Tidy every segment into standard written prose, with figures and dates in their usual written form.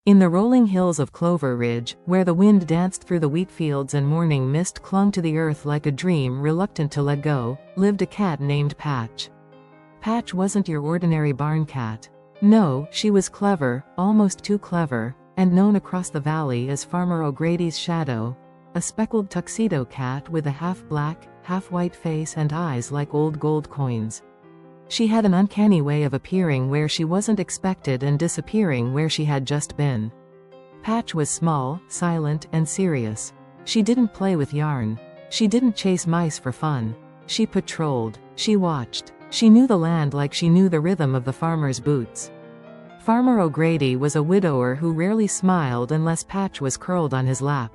In the rolling hills of Clover Ridge, where the wind danced through the wheat fields and morning mist clung to the earth like a dream reluctant to let go, lived a cat named Patch. Patch wasn't your ordinary barn cat. No, she was clever, almost too clever, and known across the valley as Farmer O'Grady's shadow, a speckled tuxedo cat with a half-black, half-white face and eyes like old gold coins. She had an uncanny way of appearing where she wasn't expected and disappearing where she had just been. Patch was small, silent, and serious. She didn't play with yarn. She didn't chase mice for fun. She patrolled. She watched. She knew the land like she knew the rhythm of the farmer's boots. Farmer O'Grady was a widower who rarely smiled unless Patch was curled on his lap.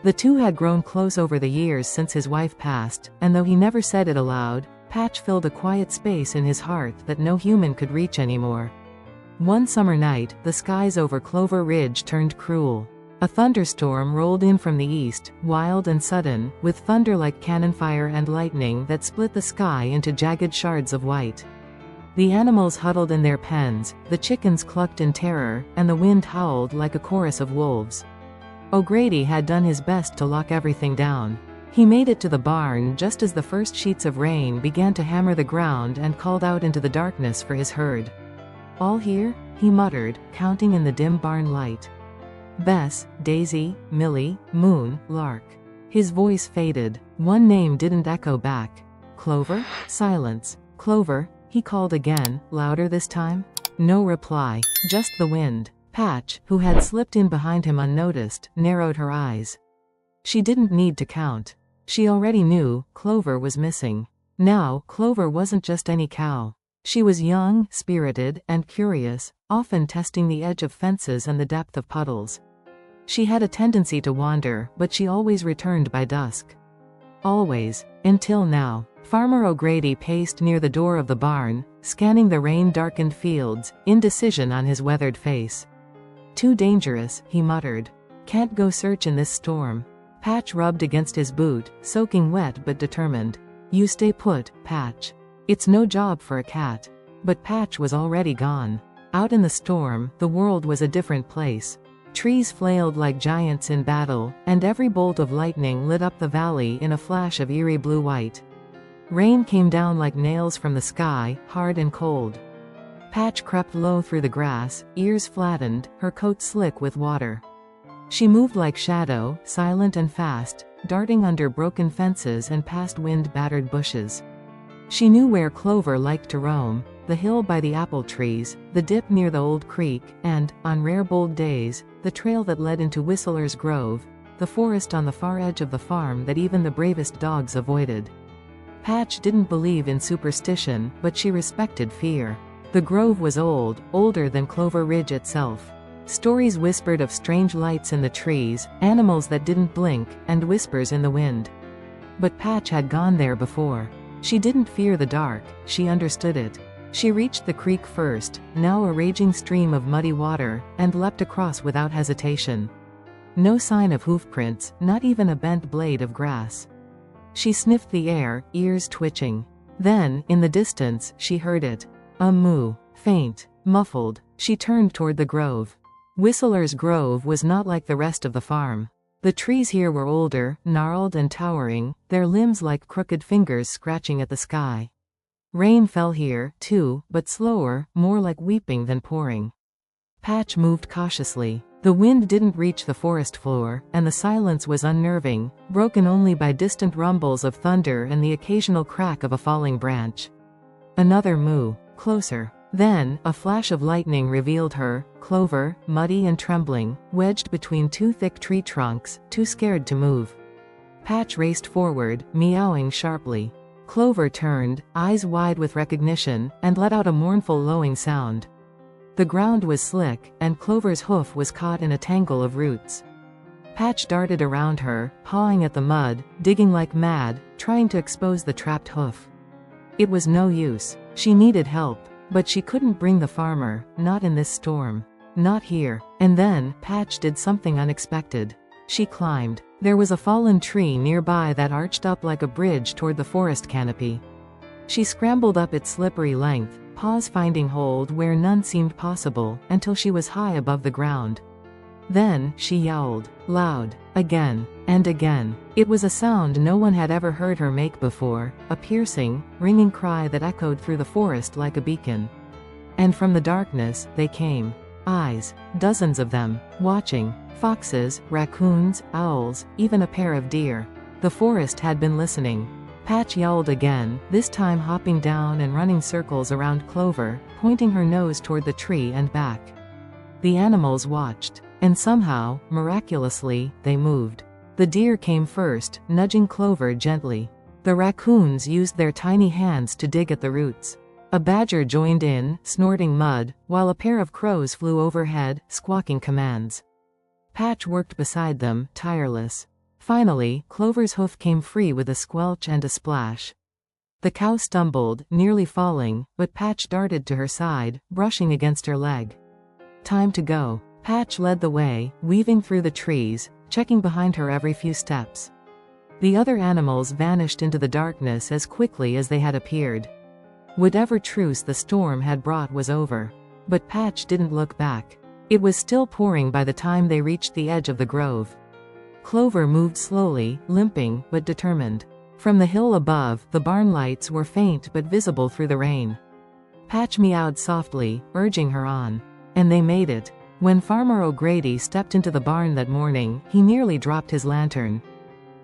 The two had grown close over the years since his wife passed, and though he never said it aloud, Patch filled a quiet space in his heart that no human could reach anymore. One summer night, the skies over Clover Ridge turned cruel. A thunderstorm rolled in from the east, wild and sudden, with thunder like cannon fire and lightning that split the sky into jagged shards of white. The animals huddled in their pens, the chickens clucked in terror, and the wind howled like a chorus of wolves. O'Grady had done his best to lock everything down. He made it to the barn just as the first sheets of rain began to hammer the ground and called out into the darkness for his herd. "All here?" he muttered, counting in the dim barn light. Bess, Daisy, Millie, Moon, Lark. His voice faded. One name didn't echo back. Clover? Silence. Clover, he called again, louder this time. No reply, just the wind. Patch, who had slipped in behind him unnoticed, narrowed her eyes. She didn't need to count. She already knew Clover was missing. Now, Clover wasn't just any cow. She was young, spirited, and curious, often testing the edge of fences and the depth of puddles. She had a tendency to wander, but she always returned by dusk. Always, until now. Farmer O'Grady paced near the door of the barn, scanning the rain-darkened fields, indecision on his weathered face. "Too dangerous," he muttered. "Can't go search in this storm." Patch rubbed against his boot, soaking wet but determined. "You stay put, Patch. It's no job for a cat." But Patch was already gone. Out in the storm, the world was a different place. Trees flailed like giants in battle, and every bolt of lightning lit up the valley in a flash of eerie blue-white. Rain came down like nails from the sky, hard and cold. Patch crept low through the grass, ears flattened, her coat slick with water. She moved like shadow, silent and fast, darting under broken fences and past wind-battered bushes. She knew where Clover liked to roam, the hill by the apple trees, the dip near the old creek, and, on rare bold days, the trail that led into Whistler's Grove, the forest on the far edge of the farm that even the bravest dogs avoided. Patch didn't believe in superstition, but she respected fear. The grove was old, older than Clover Ridge itself. Stories whispered of strange lights in the trees, animals that didn't blink, and whispers in the wind. But Patch had gone there before. She didn't fear the dark, she understood it. She reached the creek first, now a raging stream of muddy water, and leapt across without hesitation. No sign of hoofprints, not even a bent blade of grass. She sniffed the air, ears twitching. Then, in the distance, she heard it. A moo, faint, muffled. She turned toward the grove. Whistler's Grove was not like the rest of the farm. The trees here were older, gnarled and towering, their limbs like crooked fingers scratching at the sky. Rain fell here, too, but slower, more like weeping than pouring. Patch moved cautiously. The wind didn't reach the forest floor, and the silence was unnerving, broken only by distant rumbles of thunder and the occasional crack of a falling branch. Another moo, closer. Then, a flash of lightning revealed her, Clover, muddy and trembling, wedged between two thick tree trunks, too scared to move. Patch raced forward, meowing sharply. Clover turned, eyes wide with recognition, and let out a mournful lowing sound. The ground was slick, and Clover's hoof was caught in a tangle of roots. Patch darted around her, pawing at the mud, digging like mad, trying to expose the trapped hoof. It was no use. She needed help. But she couldn't bring the farmer, not in this storm. Not here. And then, Patch did something unexpected. She climbed. There was a fallen tree nearby that arched up like a bridge toward the forest canopy. She scrambled up its slippery length, paws finding hold where none seemed possible, until she was high above the ground. Then, she yowled, loud, again, and again. It was a sound no one had ever heard her make before, a piercing, ringing cry that echoed through the forest like a beacon. And from the darkness, they came. Eyes, dozens of them, watching. Foxes, raccoons, owls, even a pair of deer. The forest had been listening. Patch yowled again, this time hopping down and running circles around Clover, pointing her nose toward the tree and back. The animals watched. And somehow, miraculously, they moved. The deer came first, nudging Clover gently. The raccoons used their tiny hands to dig at the roots. A badger joined in, snorting mud, while a pair of crows flew overhead, squawking commands. Patch worked beside them, tireless. Finally, Clover's hoof came free with a squelch and a splash. The cow stumbled, nearly falling, but Patch darted to her side, brushing against her leg. Time to go. Patch led the way, weaving through the trees, checking behind her every few steps. The other animals vanished into the darkness as quickly as they had appeared. Whatever truce the storm had brought was over. But Patch didn't look back. It was still pouring by the time they reached the edge of the grove. Clover moved slowly, limping, but determined. From the hill above, the barn lights were faint but visible through the rain. Patch meowed softly, urging her on. And they made it. When Farmer O'Grady stepped into the barn that morning, he nearly dropped his lantern.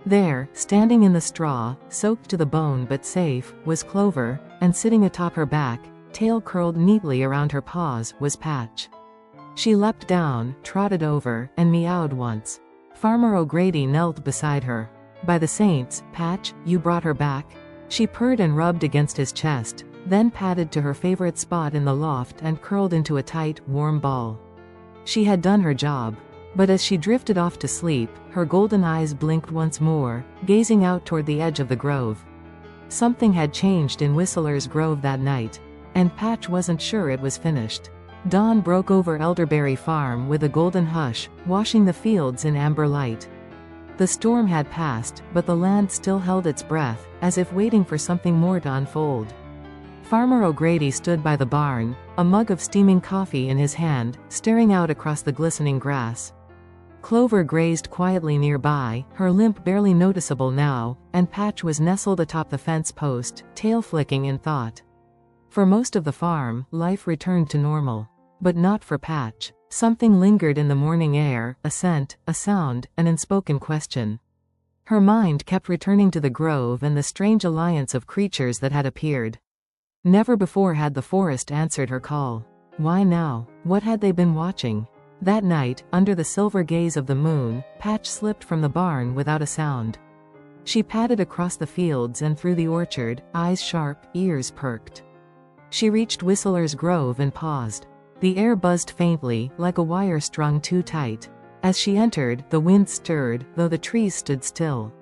There, standing in the straw, soaked to the bone but safe, was Clover, and sitting atop her back, tail curled neatly around her paws, was Patch. She leapt down, trotted over, and meowed once. Farmer O'Grady knelt beside her. By the saints, Patch, you brought her back? She purred and rubbed against his chest, then padded to her favorite spot in the loft and curled into a tight, warm ball. She had done her job. But as she drifted off to sleep, her golden eyes blinked once more, gazing out toward the edge of the grove. Something had changed in Whistler's Grove that night. And Patch wasn't sure it was finished. Dawn broke over Elderberry Farm with a golden hush, washing the fields in amber light. The storm had passed, but the land still held its breath, as if waiting for something more to unfold. Farmer O'Grady stood by the barn, a mug of steaming coffee in his hand, staring out across the glistening grass. Clover grazed quietly nearby, her limp barely noticeable now, and Patch was nestled atop the fence post, tail flicking in thought. For most of the farm, life returned to normal. But not for Patch. Something lingered in the morning air, a scent, a sound, an unspoken question. Her mind kept returning to the grove and the strange alliance of creatures that had appeared. Never before had the forest answered her call. Why now? What had they been watching? That night, under the silver gaze of the moon, Patch slipped from the barn without a sound. She padded across the fields and through the orchard, eyes sharp, ears perked. She reached Whistler's Grove and paused. The air buzzed faintly, like a wire strung too tight. As she entered, the wind stirred, though the trees stood still.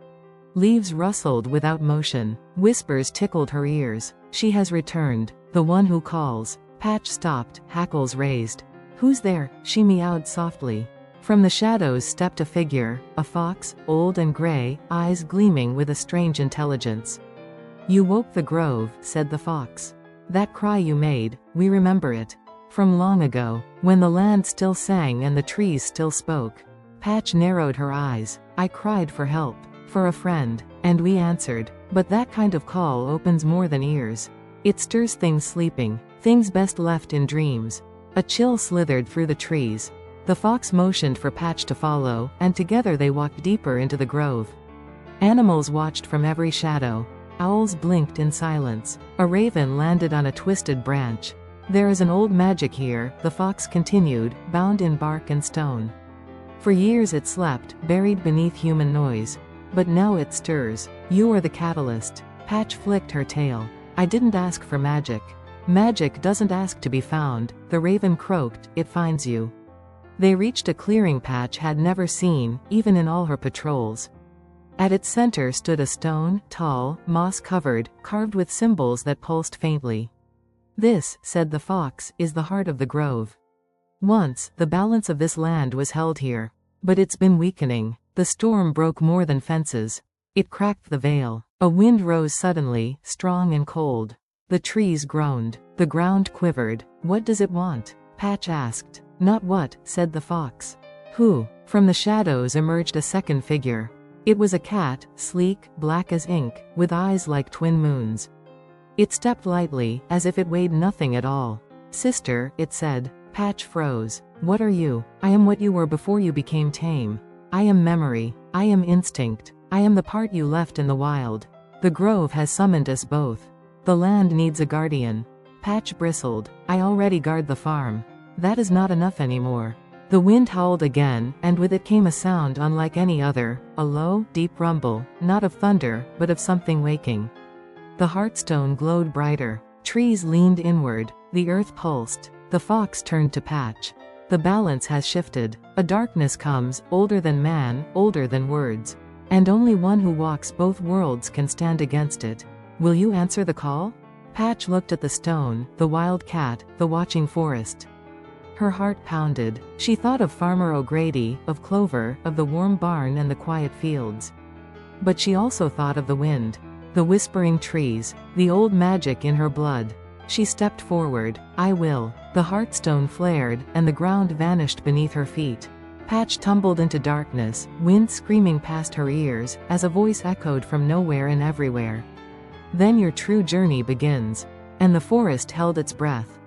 Leaves rustled without motion. Whispers tickled her ears. She has returned. The one who calls. Patch stopped, hackles raised. Who's there? She meowed softly. From the shadows stepped a figure, a fox, old and gray, eyes gleaming with a strange intelligence. You woke the grove, said the fox. That cry you made, we remember it. From long ago, when the land still sang and the trees still spoke. Patch narrowed her eyes. I cried for help. For a friend. And we answered. But that kind of call opens more than ears. It stirs things sleeping, things best left in dreams. A chill slithered through the trees. The fox motioned for Patch to follow, and together they walked deeper into the grove. Animals watched from every shadow. Owls blinked in silence. A raven landed on a twisted branch. There is an old magic here, the fox continued, bound in bark and stone. For years it slept, buried beneath human noise. But now it stirs. You are the catalyst. Patch flicked her tail. I didn't ask for magic. Magic doesn't ask to be found, the raven croaked, it finds you. They reached a clearing Patch had never seen, even in all her patrols. At its center stood a stone, tall, moss-covered, carved with symbols that pulsed faintly. This, said the fox, is the heart of the grove. Once, the balance of this land was held here. But it's been weakening. The storm broke more than fences. It cracked the veil. A wind rose suddenly, strong and cold. The trees groaned. The ground quivered. "What does it want?" Patch asked. "Not what," said the fox. "Who?" From the shadows emerged a second figure. It was a cat, sleek, black as ink, with eyes like twin moons. It stepped lightly, as if it weighed nothing at all. "Sister," it said. Patch froze. "What are you?" "I am what you were before you became tame. I am memory. I am instinct. I am the part you left in the wild. The grove has summoned us both. The land needs a guardian." Patch bristled. "I already guard the farm. That is not enough anymore." The wind howled again, and with it came a sound unlike any other, a low, deep rumble, not of thunder, but of something waking. The hearthstone glowed brighter. Trees leaned inward. The earth pulsed. The fox turned to Patch. "The balance has shifted. A darkness comes, older than man, older than words. And only one who walks both worlds can stand against it. Will you answer the call?" Patch looked at the stone, the wild cat, the watching forest. Her heart pounded. She thought of Farmer O'Grady, of Clover, of the warm barn and the quiet fields. But she also thought of the wind, the whispering trees, the old magic in her blood. She stepped forward. "I will." The hearthstone flared, and the ground vanished beneath her feet. Patch tumbled into darkness, wind screaming past her ears, as a voice echoed from nowhere and everywhere. "Then your true journey begins." And the forest held its breath.